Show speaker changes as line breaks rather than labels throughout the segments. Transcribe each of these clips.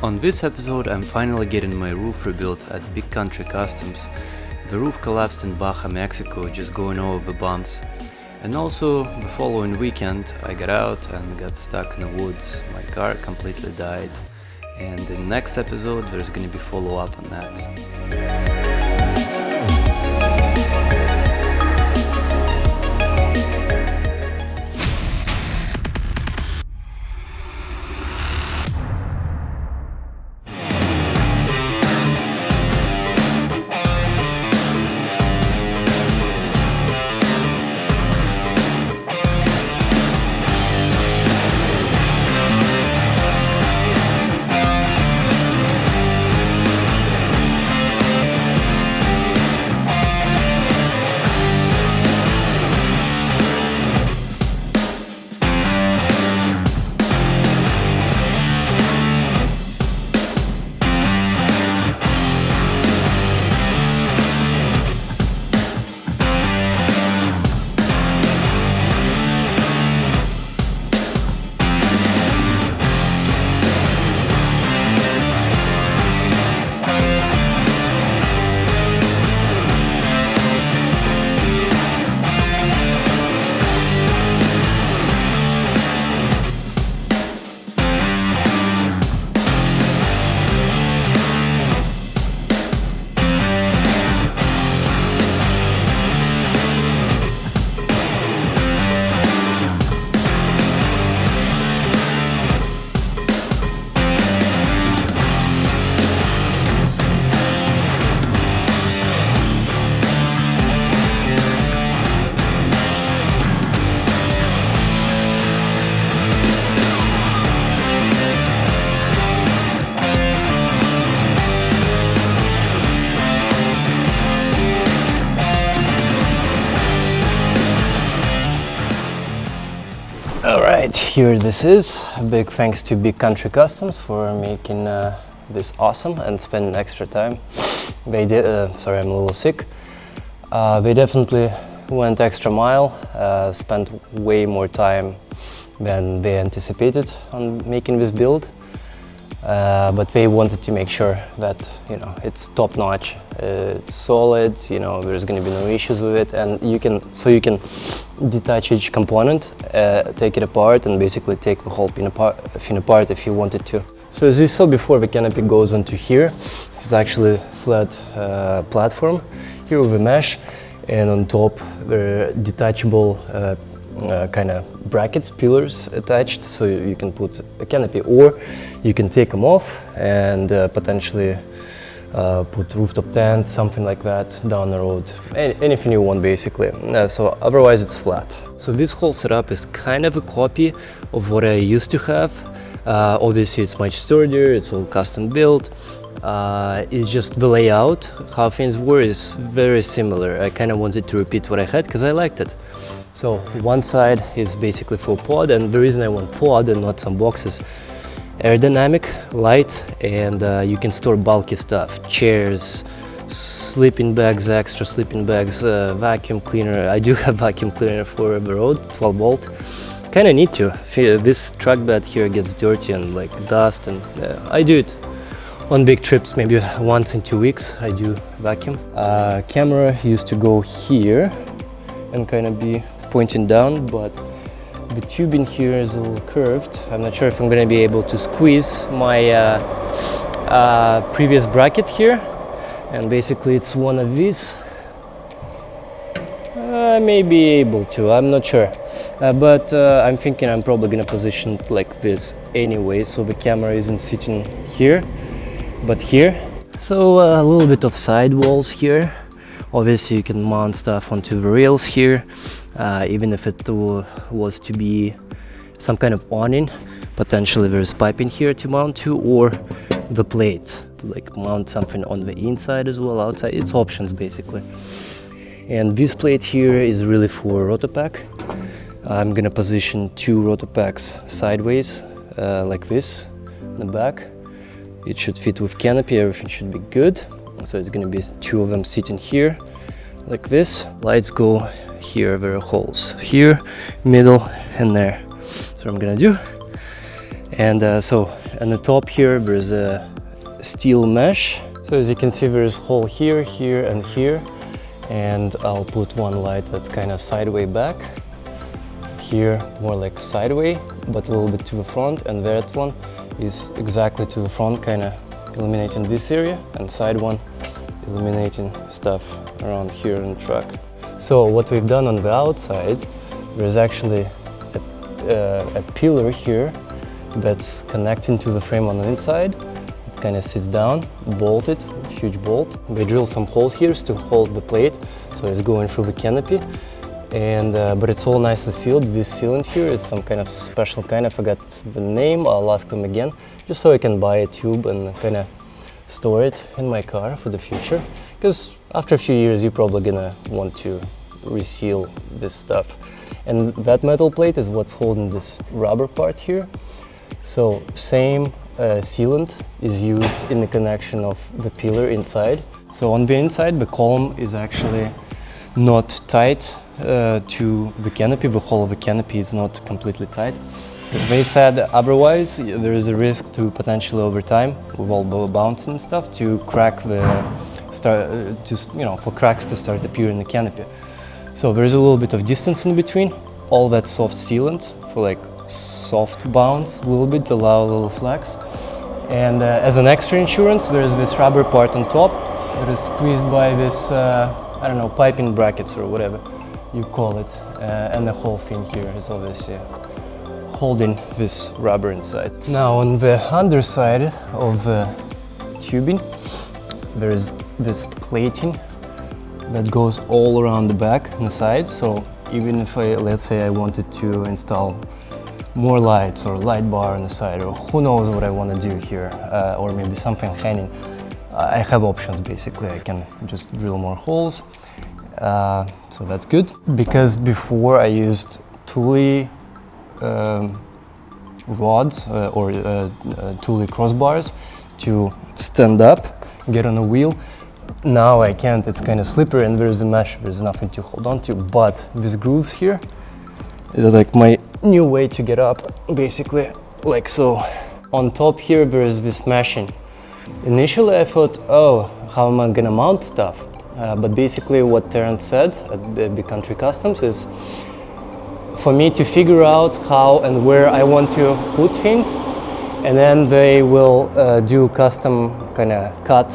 On this episode, I'm finally getting my roof rebuilt at Big Country Customs. The roof collapsed in Baja, Mexico, just going over the bumps. And also, the following weekend, I got out and got stuck in the woods. My car completely died. And in the next episode, there's gonna be follow-up on that. Alright, here this is. A big thanks to Big Country Customs for making this awesome and spending extra time. They did, sorry, I'm a little sick. They definitely went extra mile, spent way more time than they anticipated on making this build. But they wanted to make sure that, you know, it's top notch, it's solid, you know, there's going to be no issues with it, and you can detach each component, take it apart, and basically take the whole thing apart if you wanted to. So as you saw before, the canopy goes onto here. This is actually a flat platform here with a mesh, and on top there are detachable kind of brackets, pillars attached, so you can put a canopy, or you can take them off and potentially put rooftop tent, something like that down the road. Anything you want, basically. So otherwise it's flat. So this whole setup is kind of a copy of what I used to have. Obviously it's much sturdier, it's all custom built. It's just the layout, how things were, is very similar. I kind of wanted to repeat what I had because I liked it. So one side is basically for pod, and the reason I want pod and not some boxes, aerodynamic, light, and you can store bulky stuff, chairs, sleeping bags, extra sleeping bags, vacuum cleaner. I do have vacuum cleaner for the road, 12 volt. Kind of need to. This truck bed here gets dirty and like dust, and I do it on big trips, maybe once in 2 weeks I do vacuum. Camera used to go here and kind of be pointing down, but the tubing here is a little curved. I'm not sure if I'm going to be able to squeeze my previous bracket here, and basically it's one of these. I may be able to, I'm not sure, but I'm thinking I'm probably going to position it like this anyway, so the camera isn't sitting here but here. So a little bit of side walls here. Obviously you can mount stuff onto the rails here, even if it was to be some kind of awning. Potentially there's piping here to mount to, or the plate, like mount something on the inside as well, outside. It's options basically. And this plate here is really for rotopack. I'm gonna position 2 rotopacks sideways, like this, in the back. It should fit with canopy, everything should be good. So it's gonna be 2 of them sitting here, like this. Lights go here, there are holes here, middle, and there. So I'm gonna do. And so and the top here there's a steel mesh. So as you can see, there's hole here, here and here, and I'll put one light that's kind of sideways back. Here more like sideways, but a little bit to the front, and that one is exactly to the front, kind of illuminating this area, and side one illuminating stuff around here in the truck. So what we've done on the outside, there's actually a pillar here that's connecting to the frame on the inside. It kind of sits down, bolted, huge bolt. We drilled some holes here to hold the plate, so it's going through the canopy. And but it's all nicely sealed. This sealant here is some kind of special kind. I forgot the name. I'll ask them again, just so I can buy a tube and kind of store it in my car for the future. Because after a few years, you're probably gonna want to reseal this stuff. And that metal plate is what's holding this rubber part here. So same sealant is used in the connection of the pillar inside. So on the inside, the column is actually not tight to the canopy. The whole of the canopy is not completely tight. As they said, otherwise there is a risk to potentially over time, with all the bouncing and stuff, to crack the for cracks to start appearing in the canopy. So there is a little bit of distance in between. All that soft sealant for like soft bounce, a little bit, allow a little flex. And as an extra insurance, there is this rubber part on top that is squeezed by this I don't know, piping brackets or whatever you call it, and the whole thing here is obviously holding this rubber inside. Now on the underside of the tubing, there is this plating that goes all around the back and the sides. So even if let's say I wanted to install more lights or light bar on the side, or who knows what I want to do here, or maybe something hanging, I have options basically. I can just drill more holes. So that's good, because before I used Thule rods or Thule crossbars to stand up, get on a wheel. Now I can't, it's kind of slippery and there's a mesh, there's nothing to hold on to. But these grooves here is like my new way to get up, basically, like so. On top here there is this meshing. Initially I thought, oh, how am I gonna mount stuff? But basically what Terence said at Big Country Customs is for me to figure out how and where I want to put things, and then they will do custom kind of cut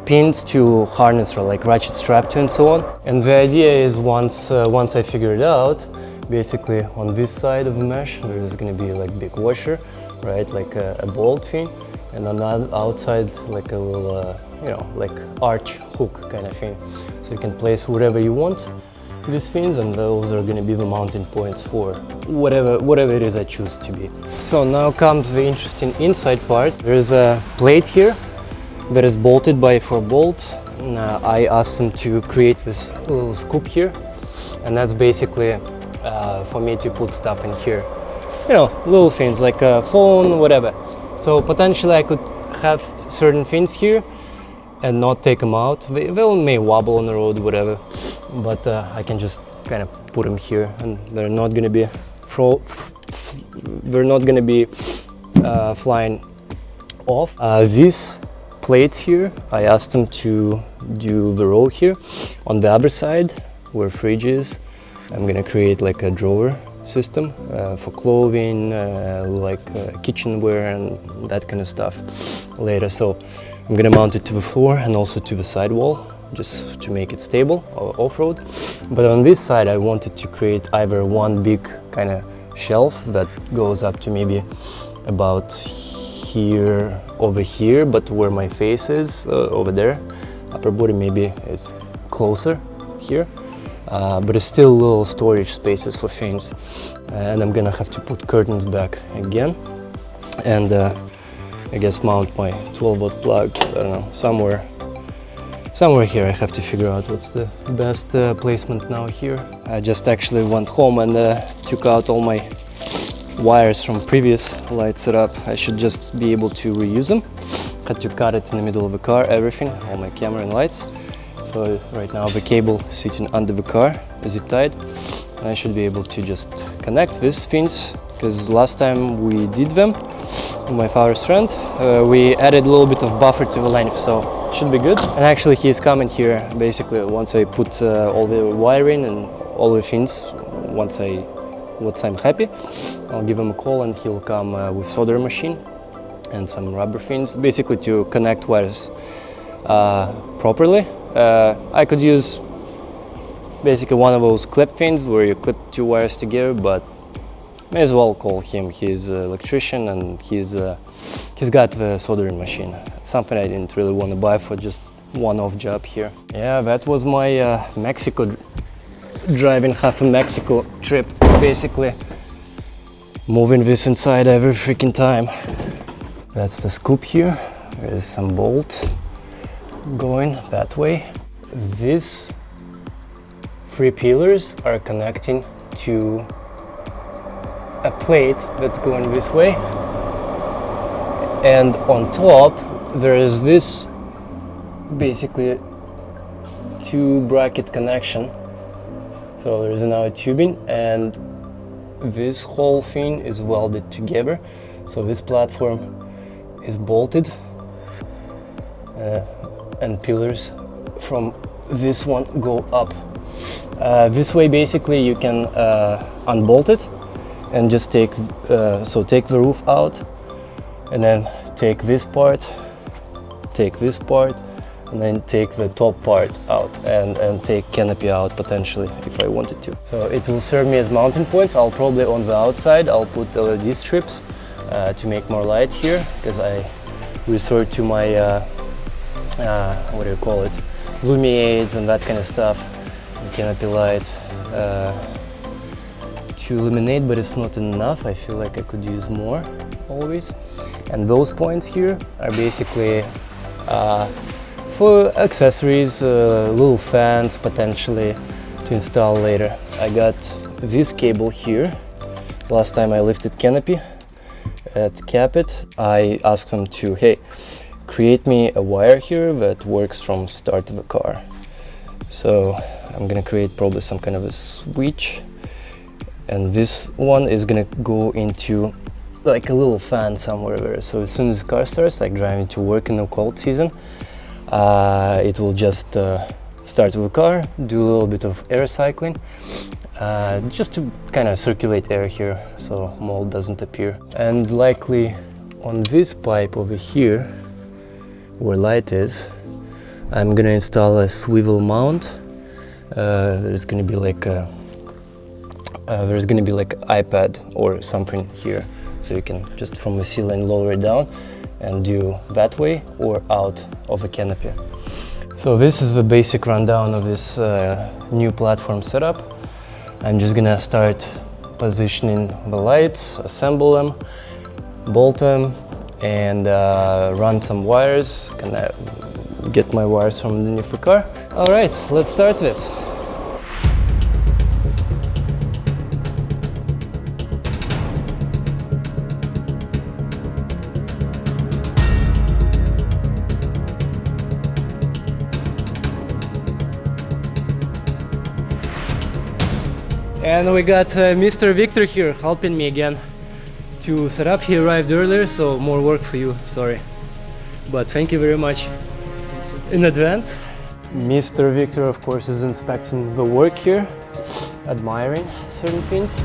pins to harness or like ratchet strap to and so on. And the idea is once I figure it out, basically on this side of the mesh there is going to be like big washer, right, like a bolt thing, and on the outside like a little like arch hook kind of thing, so you can place whatever you want these things, and those are going to be the mounting points for whatever it is I choose to be. So now comes the interesting inside part. There is a plate here that is bolted by 4 bolts. I asked them to create this little scoop here, and that's basically for me to put stuff in here, little things like a phone, whatever. So potentially I could have certain things here and not take them out. They may wobble on the road, whatever, but I can just kind of put them here, and they're not going to be flying off. These plates here, I asked them to do the row here. On the other side, where fridge is, I'm going to create like a drawer system for clothing, like kitchenware and that kind of stuff later. So I'm gonna mount it to the floor and also to the sidewall, just to make it stable off-road. But on this side I wanted to create either one big kind of shelf that goes up to maybe about here, over here, but where my face is, over there. Upper body maybe is closer here. But it's still little storage spaces for things, and I'm gonna have to put curtains back again, and I guess mount my 12-volt plugs, I don't know, somewhere here. I have to figure out what's the best placement now here. I just actually went home and took out all my wires from previous light setup. I should just be able to reuse them. Had to cut it in the middle of the car, everything, all my camera and lights. So right now the cable sitting under the car, zip tied. I should be able to just connect these things, because last time we did them, my father's friend. We added a little bit of buffer to the length, so should be good. And actually he's coming here basically once I put all the wiring and all the things. Once I'm happy, I'll give him a call and he'll come with solder machine and some rubber fins, basically to connect wires properly. I could use basically one of those clip fins where you clip two wires together, but may as well call him. He's an electrician and he's got the soldering machine. Something I didn't really want to buy for just one-off job here. Yeah, that was my driving half a Mexico trip, basically moving this inside every freaking time. That's the scoop here. There's some bolt going that way. These three pillars are connecting to a plate that's going this way, and on top there is this basically two bracket connection. So there is another tubing and this whole thing is welded together. So this platform is bolted and pillars from this one go up. This way basically you can unbolt it and just take the roof out and then take this part, and then take the top part out and take canopy out potentially if I wanted to. So it will serve me as mounting points. I'll probably on the outside I'll put LED strips to make more light here, because I resort to my what do you call it, lumiades and that kind of stuff, and canopy light to illuminate, but it's not enough. I feel like I could use more always. And those points here are basically for accessories, little fans potentially to install later. I got this cable here. Last time I lifted Canopy at Capit, I asked them to, hey, create me a wire here that works from start of the car. So I'm gonna create probably some kind of a switch, and this one is gonna go into like a little fan somewhere there. So as soon as the car starts, like driving to work in the cold season, it will just start with the car, do a little bit of air cycling, just to kind of circulate air here so mold doesn't appear. And likely on this pipe over here where light is, I'm gonna install a swivel mount. There's gonna be like a iPad or something here, so you can just from the ceiling lower it down and do that way or out of a canopy. So this is the basic rundown of this new platform setup. I'm just gonna start positioning the lights, assemble them, bolt them, and run some wires. Gonna get my wires from underneath the car. All right, let's start this. And we got Mr. Victor here helping me again to set up. He arrived earlier, so more work for you, sorry. But thank you very much in advance. Mr. Victor, of course, is inspecting the work here, admiring certain things.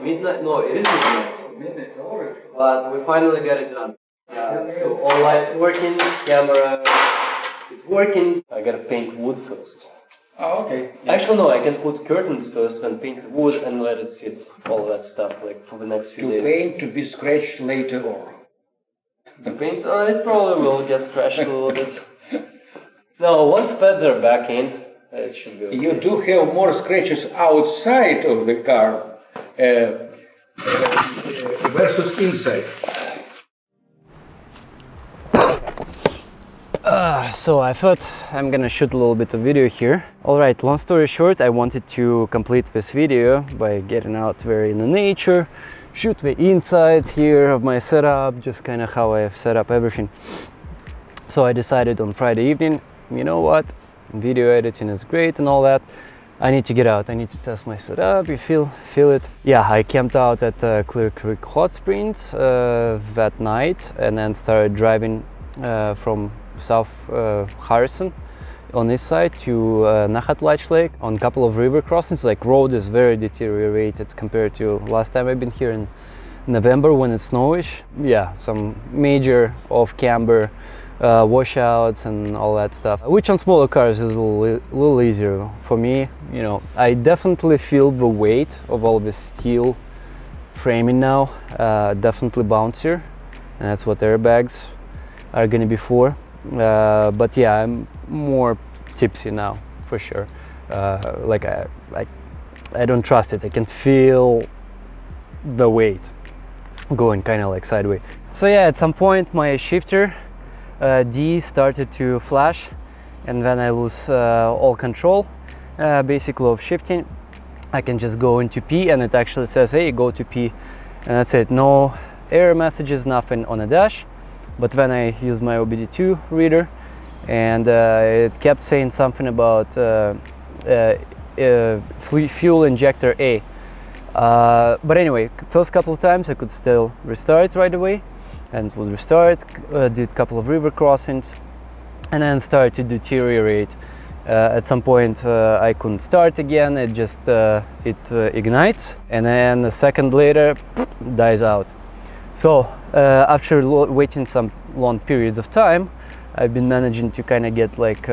Midnight? No, it is midnight.
Midnight already.
But we finally got it done. So all lights working, camera is working. I gotta paint wood first.
Oh, okay.
Actually, no, I can put curtains first and paint the wood and let it sit. All that stuff, like for the next few days.
To paint, to be scratched later on.
The paint, it probably will get scratched a little bit. No, once pads are back in, it should be okay.
You do have more scratches outside of the car versus inside.
So I thought I'm gonna shoot a little bit of video here. Alright, long story short, I wanted to complete this video by getting out there in the nature, shoot the inside here of my setup, just kind of how I've set up everything. So I decided on Friday evening, you know what, video editing is great and all that, I need to get out, I need to test my setup, you feel it. Yeah, I camped out at Clear Creek Hot Springs that night and then started driving from South Harrison on this side to Nahatlatch Lake on a couple of river crossings. Like, road is very deteriorated compared to last time I've been here in November when it's snowish. Yeah, some major off-camber washouts and all that stuff, which on smaller cars is a little easier. For me, you know, I definitely feel the weight of all this steel framing now, definitely bouncier, and that's what airbags are gonna be for. But yeah, I'm more tipsy now for sure. Like I don't trust it. I can feel the weight going kind of like sideways. So yeah, at some point my shifter D started to flash, and then I lose all control basically of shifting. I can just go into P and it actually says, hey, go to P, and that's it. No error messages, nothing on a dash. But then I used my OBD2 reader, and it kept saying something about fuel injector A. But anyway, first couple of times I could still restart right away, and it would restart, did a couple of river crossings, and then started to deteriorate. At some point I couldn't start again, it just ignites, and then a second later, dies out. So after waiting some long periods of time, I've been managing to kind of get like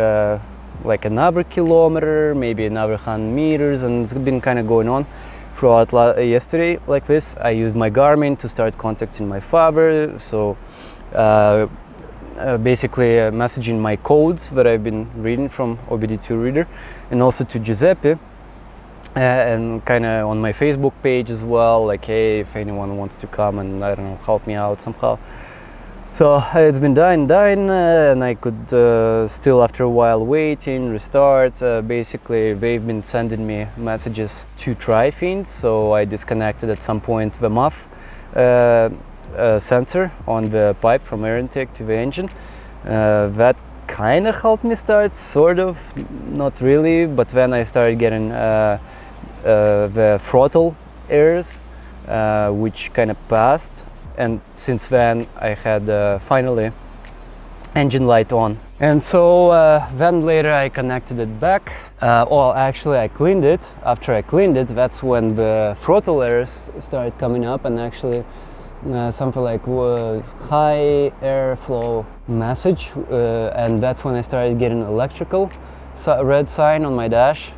another kilometer, maybe another 100 meters, and it's been kind of going on throughout yesterday like this. I used my Garmin to start contacting my father, so basically messaging my codes that I've been reading from OBD2 reader, and also to Giuseppe, and kind of on my Facebook page as well, like, hey, if anyone wants to come and, I don't know, help me out somehow. So it's been dying, and I could still after a while waiting, restart. Basically they've been sending me messages to try things, so I disconnected at some point the muff sensor on the pipe from air intake to the engine. That kind of helped me start, sort of, not really, but then I started getting the throttle errors, which kind of passed, and since then I had finally engine light on. And so then later I connected it back. Well, actually I cleaned it. After I cleaned it, that's when the throttle errors started coming up, and actually something like high airflow message, and that's when I started getting electrical red sign on my dash.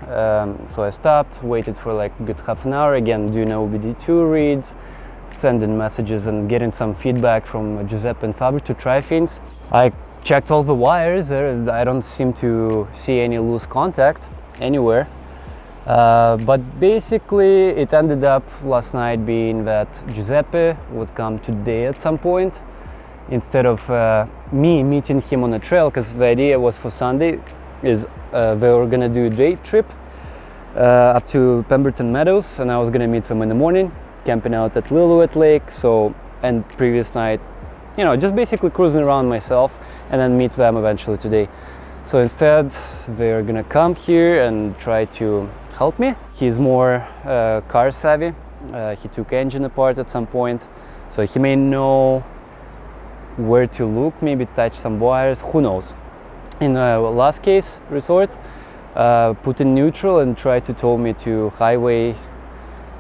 So I stopped, waited for like a good half an hour, again doing OBD2 reads, sending messages and getting some feedback from Giuseppe and Faber to try things. I checked all the wires, I don't seem to see any loose contact anywhere. But basically it ended up last night being that Giuseppe would come today at some point, instead of me meeting him on a trail, because the idea was for Sunday is they were gonna do a day trip up to Pemberton Meadows, and I was gonna meet them in the morning, camping out at Lillooet Lake. So, and previous night, you know, just basically cruising around myself, and then meet them eventually today. So instead they're gonna come here and try to help me. He's more car savvy. He took engine apart at some point, so he may know where to look, maybe touch some wires, who knows. In the last case resort, put in neutral and try to tow me to highway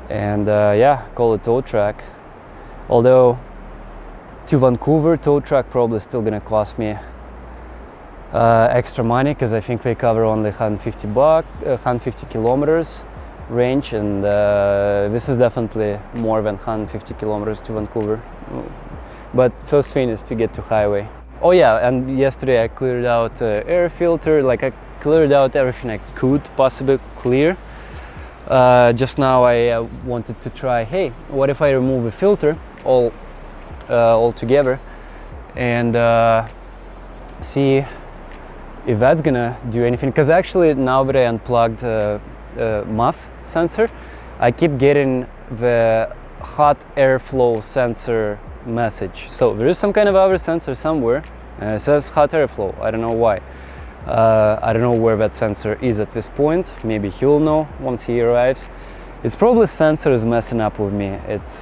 and yeah, call it tow track. Although to Vancouver, tow truck probably still gonna cost me extra money, because I think they cover only 150 kilometers range, and this is definitely more than 150 kilometers to Vancouver. But first thing is to get to highway. Oh yeah, and yesterday I cleared out air filter, like I cleared out everything I could possibly clear. Just now I wanted to try, hey, what if I remove the filter all together and see if that's gonna do anything, because actually now that I unplugged MUF sensor, I keep getting the hot airflow sensor message. So there is some kind of other sensor somewhere and it says hot airflow. I don't know why. I don't know where that sensor is at this point. Maybe he'll know once he arrives. It's probably sensor is messing up with me.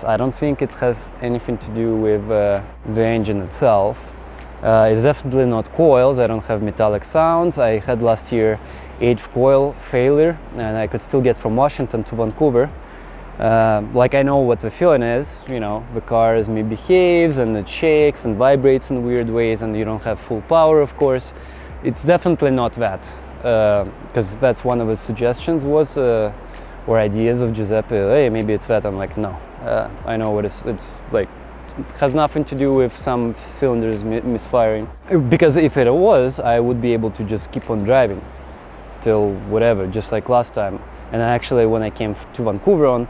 I don't think it has anything to do with the engine itself. It's definitely not coils. I don't have metallic sounds. I had last year 8th coil failure, and I could still get from Washington to Vancouver. Like I know what the feeling is, you know, the car misbehaves and it shakes and vibrates in weird ways, and you don't have full power, of course. It's definitely not that, because that's one of his suggestions was, or ideas of Giuseppe, hey, maybe it's that. I'm like, no, I know what it's like. It has nothing to do with some cylinders misfiring, because if it was, I would be able to just keep on driving till whatever, just like last time. And actually, when I came to Vancouver on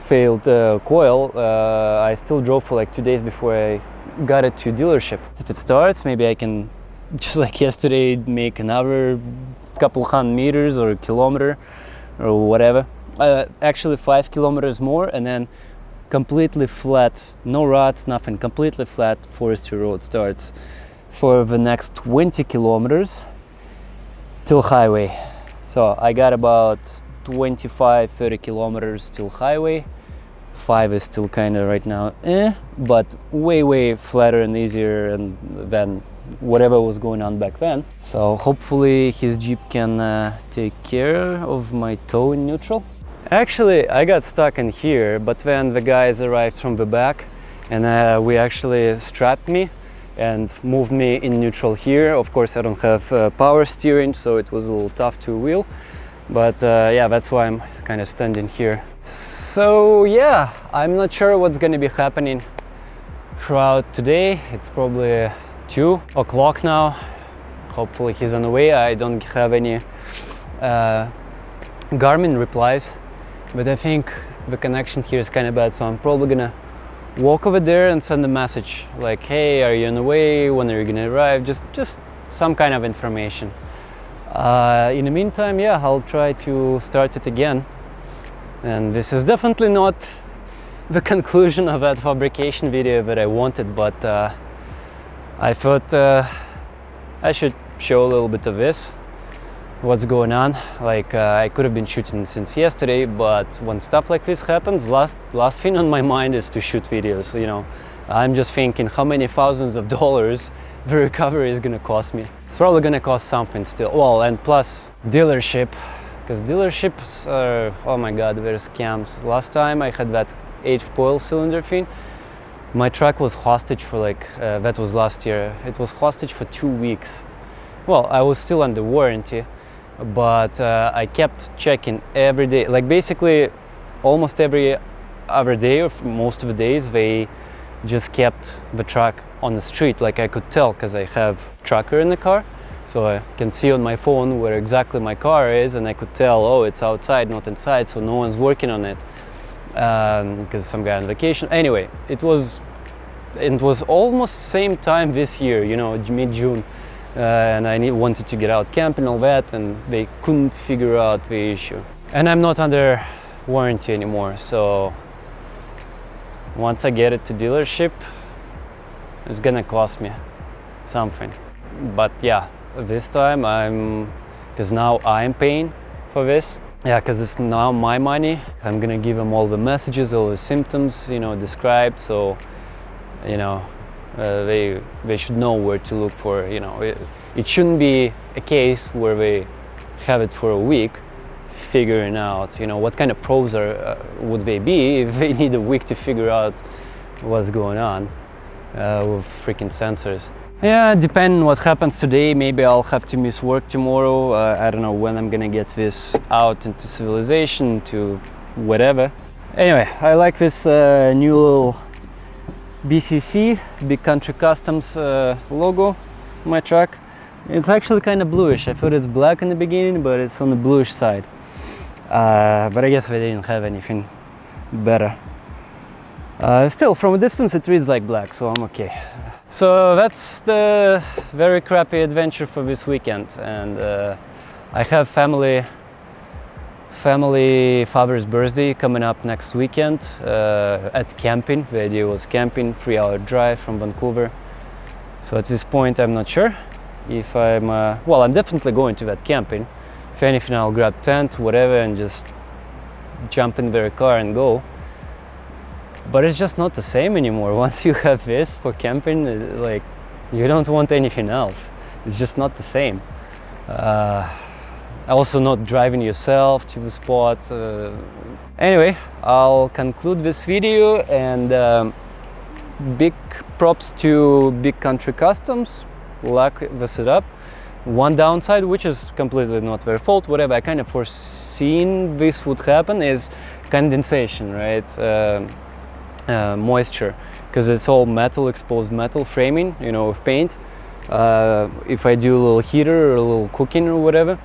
failed coil, I still drove for like 2 days before I got it to dealership. If it starts, maybe I can, just like yesterday, make another couple 100 meters or a kilometer or whatever. Actually 5 kilometers more, and then completely flat, no ruts, nothing, completely flat forestry road starts for the next 20 kilometers till highway. So I got about 25-30 kilometers till highway. 5 is still kind of right now but way flatter and easier than whatever was going on back then. So hopefully his Jeep can take care of my toe in neutral. Actually, I got stuck in here, but then the guys arrived from the back and we actually strapped me and moved me in neutral here. Of course, I don't have power steering, so it was a little tough to wheel. But yeah, that's why I'm kind of standing here. So yeah, I'm not sure what's going to be happening throughout today. It's probably 2 o'clock now. Hopefully he's on the way. I don't have any Garmin replies, but I think the connection here is kind of bad, so I'm probably gonna walk over there and send a message like, hey, are you on the way? When are you gonna arrive? Just some kind of information. In the meantime, yeah, I'll try to start it again. And this is definitely not the conclusion of that fabrication video that I wanted, but I thought I should show a little bit of this, what's going on. Like I could have been shooting since yesterday, but when stuff like this happens, last thing on my mind is to shoot videos, you know. I'm just thinking how many thousands of dollars the recovery is gonna cost me. It's probably gonna cost something still. Well, and plus dealership, because dealerships are, oh my god, they're scams. Last time I had that 8th coil cylinder thing, my truck was hostage for like, that was last year, it was hostage for 2 weeks. Well, I was still under warranty, but I kept checking every day. Like basically almost every other day, or most of the days, they just kept the truck on the street. Like I could tell, because I have tracker in the car, so I can see on my phone where exactly my car is, and I could tell, oh, it's outside, not inside, so no one's working on it, because some guy on vacation. Anyway, it was almost same time this year, you know, mid-June, and I wanted to get out camping and all that, and they couldn't figure out the issue. And I'm not under warranty anymore, so once I get it to dealership, it's gonna cost me something. But yeah, this time because now I'm paying for this. Yeah, because it's now my money. I'm gonna give them all the messages, all the symptoms, you know, described, so you know, they should know where to look for, you know. It shouldn't be a case where they have it for a week, figuring out, you know, what kind of pros would they be if they need a week to figure out what's going on with freaking sensors. Yeah, depending on what happens today, maybe I'll have to miss work tomorrow. I don't know when I'm gonna get this out into civilization, to whatever. Anyway, I like this new little BCC, Big Country Customs logo on my truck. It's actually kind of bluish. I thought it's black in the beginning, but it's on the bluish side. But I guess they didn't have anything better. Still, from a distance it reads like black, so I'm okay. So that's the very crappy adventure for this weekend, and I have family father's birthday coming up next weekend at camping. The idea was camping, 3-hour drive from Vancouver. So at this point I'm not sure if I'm well, I'm definitely going to that camping. If anything, I'll grab tent, whatever, and just jump in their car and go. But it's just not the same anymore. Once you have this for camping, like, you don't want anything else. It's just not the same. Also not driving yourself to the spot. Anyway, I'll conclude this video, and big props to Big Country Customs. Luck the setup. One downside, which is completely not their fault, whatever, I kind of foreseen this would happen, is condensation, right? Moisture, because it's all metal, exposed metal framing, you know, with paint. If I do a little heater or a little cooking or whatever,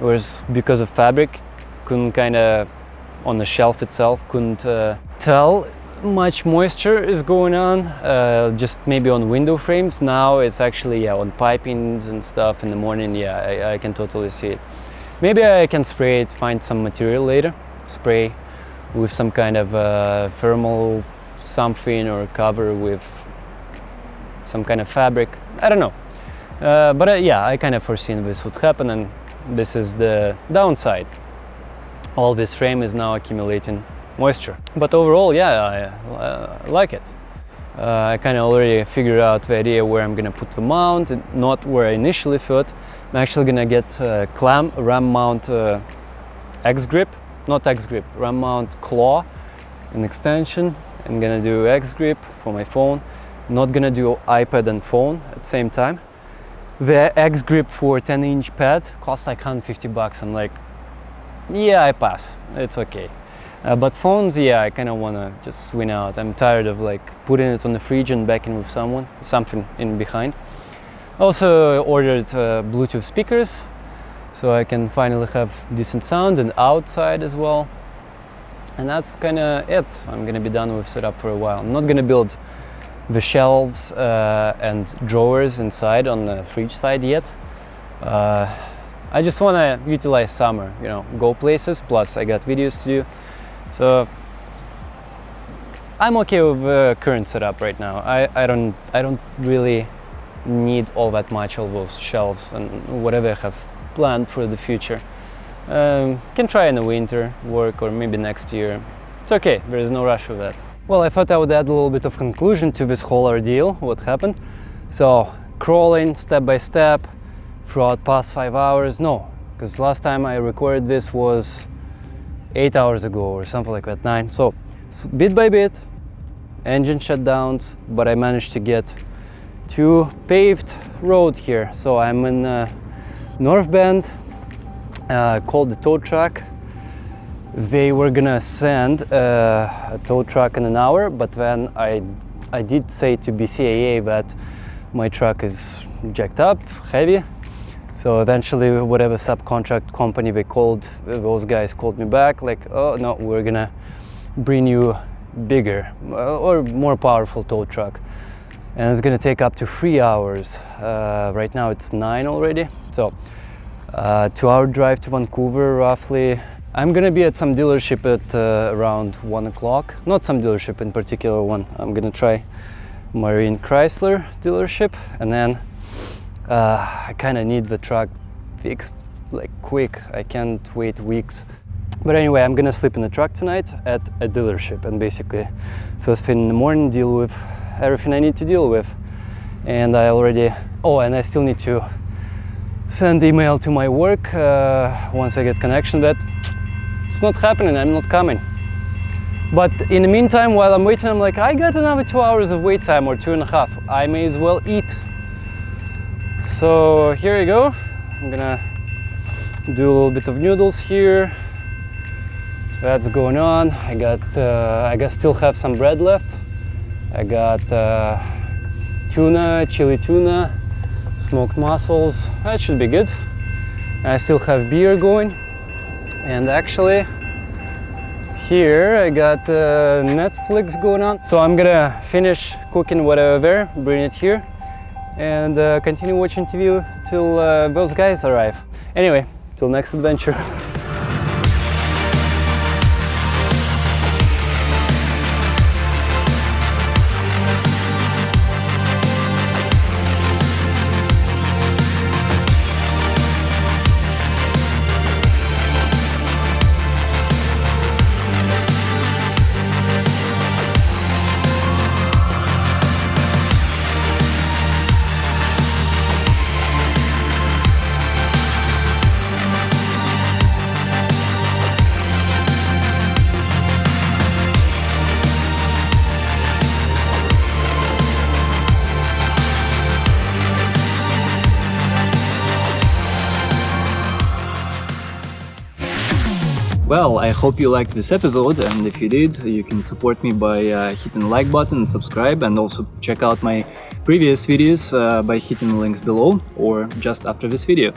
whereas because of fabric, couldn't kind of, on the shelf itself, couldn't tell much moisture is going on, just maybe on window frames. Now it's actually, yeah, on pipings and stuff in the morning. Yeah, I can totally see it. Maybe I can spray it, find some material later, spray with some kind of thermal something, or cover with some kind of fabric. I don't know, but yeah, I kind of foreseen this would happen, and this is the downside. All this frame is now accumulating moisture. But overall, yeah, I like it. I kind of already figured out the idea where I'm gonna put the mount, not where I initially thought. I'm actually gonna get ram mount X-grip, not X-grip, ram mount claw, an extension. I'm gonna do X-grip for my phone. Not gonna do iPad and phone at the same time. The X-grip for 10-inch pad costs like $150. I'm like, yeah, I pass, it's okay. But phones, yeah, I kind of want to just swing out. I'm tired of like putting it on the fridge and backing with something in behind. Also ordered Bluetooth speakers, so I can finally have decent sound, and outside as well. And that's kind of it. I'm gonna be done with setup for a while. I'm not gonna build the shelves and drawers inside on the fridge side yet. I just want to utilize summer, you know, go places, plus I got videos to do. So I'm okay with the current setup right now. I don't really need all that much, all those shelves and whatever I have planned for the future. Can try in the winter work, or maybe next year. It's okay, there is no rush with that. Well, I thought I would add a little bit of conclusion to this whole ordeal, what happened. So crawling step by step throughout past 5 hours. No, because last time I recorded this was 8 hours ago or something like that, 9. So bit by bit, engine shutdowns, but I managed to get to paved road here. So I'm in North Bend, called the tow truck. They were gonna send a tow truck in an hour, but then I did say to BCAA that my truck is jacked up, heavy. So eventually, whatever subcontract company they called, those guys called me back like, oh no, we're gonna bring you bigger or more powerful tow truck, and it's gonna take up to 3 hours. Right now it's 9 already, so 2-hour drive to Vancouver roughly. I'm gonna be at some dealership at around 1 o'clock. Not some dealership in particular one. I'm gonna try Marine Chrysler dealership, and then I kind of need the truck fixed like quick. I can't wait weeks. But anyway, I'm gonna sleep in the truck tonight at a dealership, and basically first thing in the morning deal with everything I need to deal with. And I already, and I still need to send email to my work once I get connection. But it's not happening, I'm not coming. But in the meantime, while I'm waiting, I'm like, I got another 2 hours of wait time, or 2.5. I may as well eat. So here we go. I'm gonna do a little bit of noodles here. That's going on. I still have some bread left. I got tuna, chili tuna, smoked mussels. That should be good. I still have beer going. And actually, here I got Netflix going on. So I'm gonna finish cooking whatever, bring it here, and continue watching TV till those guys arrive. Anyway, till next adventure. Well, I hope you liked this episode, and if you did, you can support me by hitting the like button and subscribe, and also check out my previous videos by hitting the links below or just after this video.